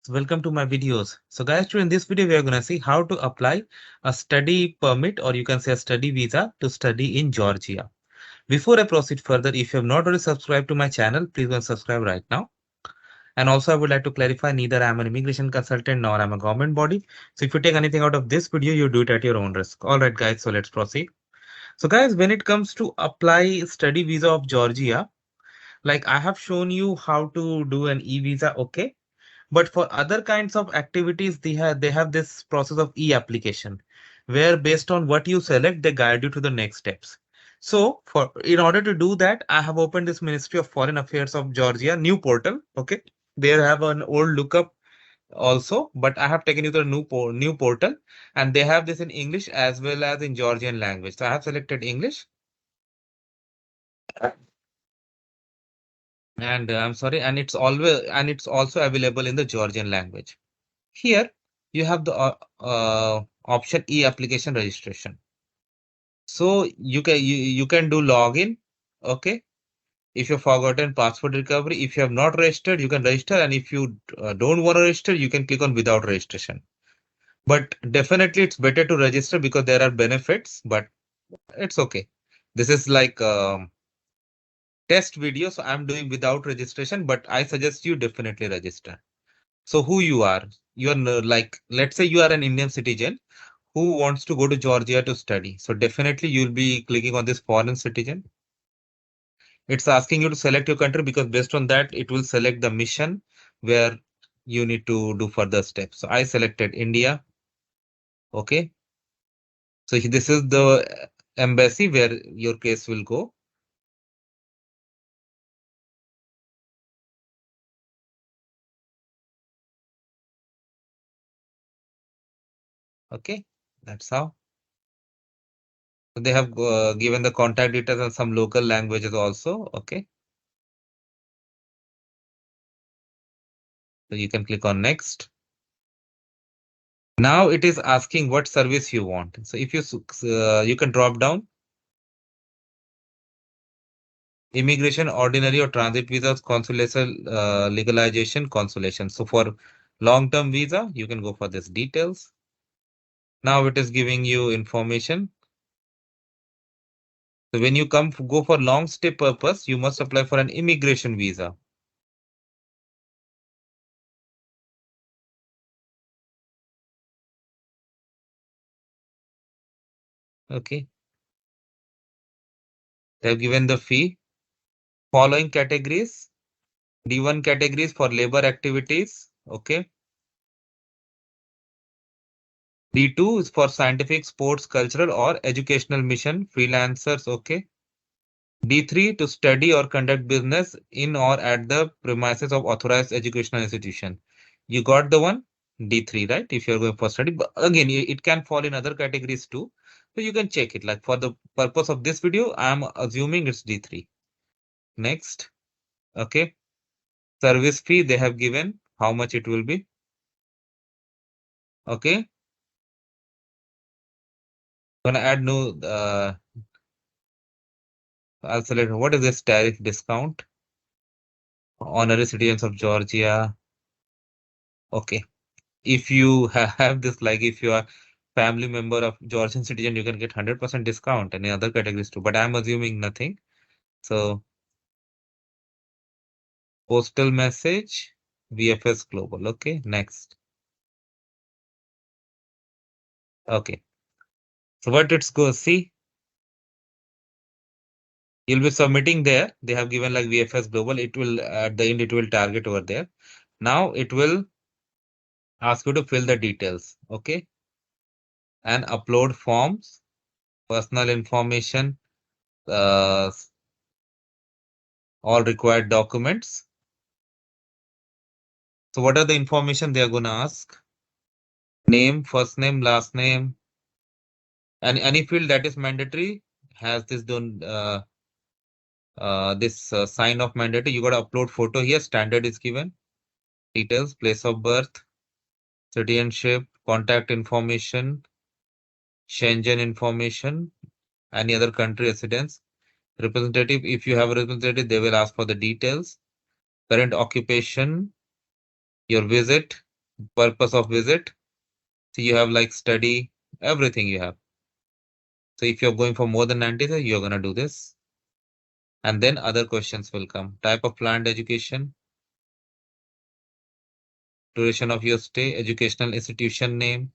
Welcome to my videos. So guys, in this video, we are going to see how to apply a study permit, or you can say a study visa, to study in Georgia. Before I proceed further, if you have not already subscribed to my channel, please go and subscribe right now. And also, I would like to clarify, neither I am an immigration consultant nor I am a government body. So if you take anything out of this video, you do it at your own risk. All right, guys, so let's proceed. So guys, when it comes to apply study visa of Georgia, like I have shown you how to do an e-visa, okay? But for other kinds of activities, they have this process of e-application, where based on what you select, they guide you to the next steps. So for in order to do that, I have opened this Ministry of Foreign Affairs of Georgia new portal. Okay, they have an old lookup also, but I have taken you to the new portal, and they have this in English as well as in Georgian language. So I have selected English, and I'm sorry, and it's also available in the Georgian language. Here you have the option e-application registration. So you can do login, okay? If you've forgotten passport recovery, if you have not registered, you can register, and if you don't want to register, you can click on without registration. But definitely it's better to register because there are benefits, but it's okay. This is like test video, so I'm doing without registration, but I suggest you definitely register. So who you are? Like, let's say you are an Indian citizen who wants to go to Georgia to study. So definitely you'll be clicking on this foreign citizen. It's asking you to select your country because based on that, it will select the mission where you need to do further steps. So I selected India. Okay. So this is the embassy where your case will go. Okay. That's how. So they have given the contact details and some local languages also. Okay. So you can click on next. Now it is asking what service you want. So if you can drop down immigration, ordinary or transit visas, consulation, legalization, consolation. So for long-term visa, you can go for this details. Now it is giving you information. So when you go for long stay purpose, you must apply for an immigration visa. Okay. They have given the fee. Following categories. D1 categories for labor activities. Okay. D2 is for scientific, sports, cultural, or educational mission, freelancers. Okay. D3 to study or conduct business in or at the premises of authorized educational institution. You got the one? D3, right? If you're going for study. But again, it can fall in other categories too. So you can check it. Like for the purpose of this video, I'm assuming it's D3. Next. Okay. Service fee they have given. How much it will be? Okay. Gonna add new I'll select what is this tariff discount? Honorary citizens of Georgia. Okay. If you have this, like if you are family member of Georgian citizen, you can get 100% discount and in other categories too. But I'm assuming nothing. So postal message, VFS Global. Okay, next. Okay. So what it's go see, you'll be submitting there. They have given like VFS Global. It will at the end it will target over there. Now it will ask you to fill the details. Okay, and upload forms, personal information, uh, all required documents. So what are the information they are going to ask? Name, first name, last name, and any field that is mandatory has this done this sign of mandatory. You got to upload photo here. Standard is given. Details, place of birth, citizenship, contact information, Schengen information, any other country residence. Representative, if you have a representative, they will ask for the details. Current occupation, your visit, purpose of visit. So you have like study, everything you have. So if you're going for more than 90 days, you're gonna do this. And then other questions will come. Type of planned education, duration of your stay, educational institution name,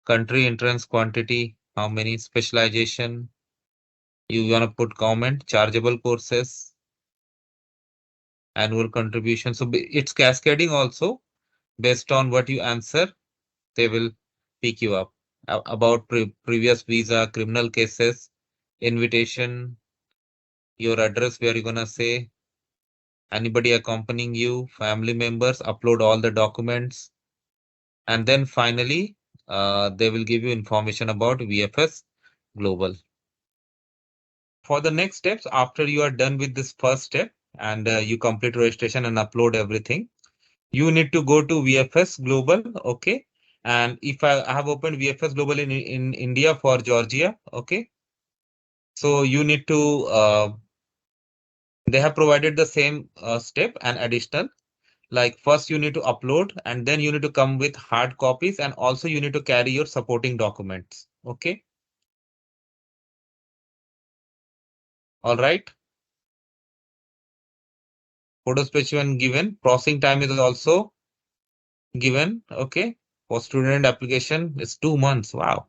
country entrance quantity, how many specialization. You wanna put comment, chargeable courses, annual contribution. So it's cascading also based on what you answer. They will pick you up. About previous visa, criminal cases, invitation, your address where you're gonna say, anybody accompanying you, family members, upload all the documents. And then finally, they will give you information about VFS Global. For the next steps, after you are done with this first step and you complete registration and upload everything, you need to go to VFS Global, okay? And if I have opened VFS Global in India for Georgia, okay? So you need to, they have provided the same step and additional. Like first you need to upload and then you need to come with hard copies and also you need to carry your supporting documents, okay? All right. Photo specimen given, processing time is also given, okay? For student application, it's 2 months. Wow.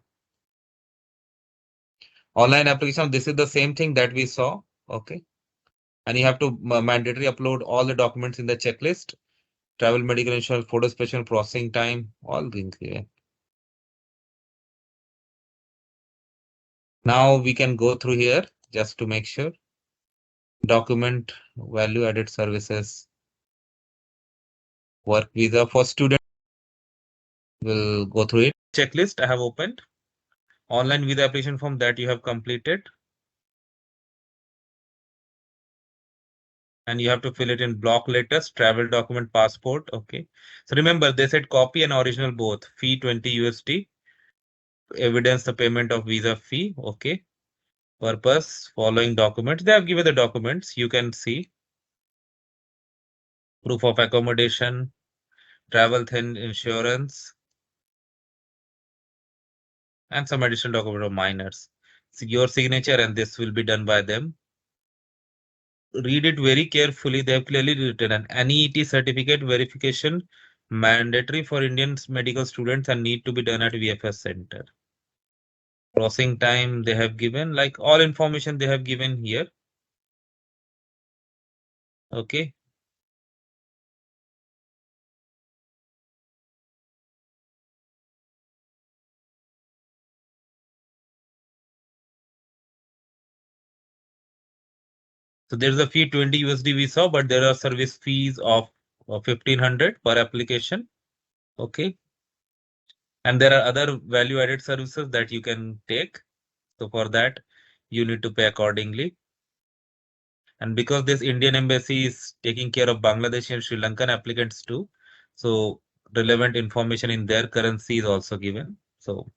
Online application, this is the same thing that we saw, okay? And you have to mandatory upload all the documents in the checklist, travel, medical insurance, photo specimen, processing time, all things here. Now we can go through here just to make sure. Document, value added services, work visa for student. We'll go through it. Checklist I have opened. Online visa application form that you have completed. And you have to fill it in block letters, travel document, passport. Okay. So remember, they said copy and original both. Fee 20 USD. Evidence the payment of visa fee. Okay. Purpose, following documents. They have given the documents. You can see proof of accommodation, travel thin insurance, and some additional document of minors. So your signature and this will be done by them. Read it very carefully. They have clearly written an NEET certificate verification mandatory for Indian medical students and need to be done at VFS center. Processing time they have given, like all information they have given here. Okay. So there's a fee 20 USD we saw, but there are service fees of 1500 per application. Okay. And there are other value added services that you can take. So for that, you need to pay accordingly. And because this Indian embassy is taking care of Bangladeshi and Sri Lankan applicants too, so relevant information in their currency is also given. So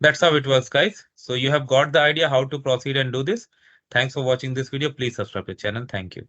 that's how it works, guys. So you have got the idea how to proceed and do this. Thanks for watching this video. Please subscribe to the channel. Thank you.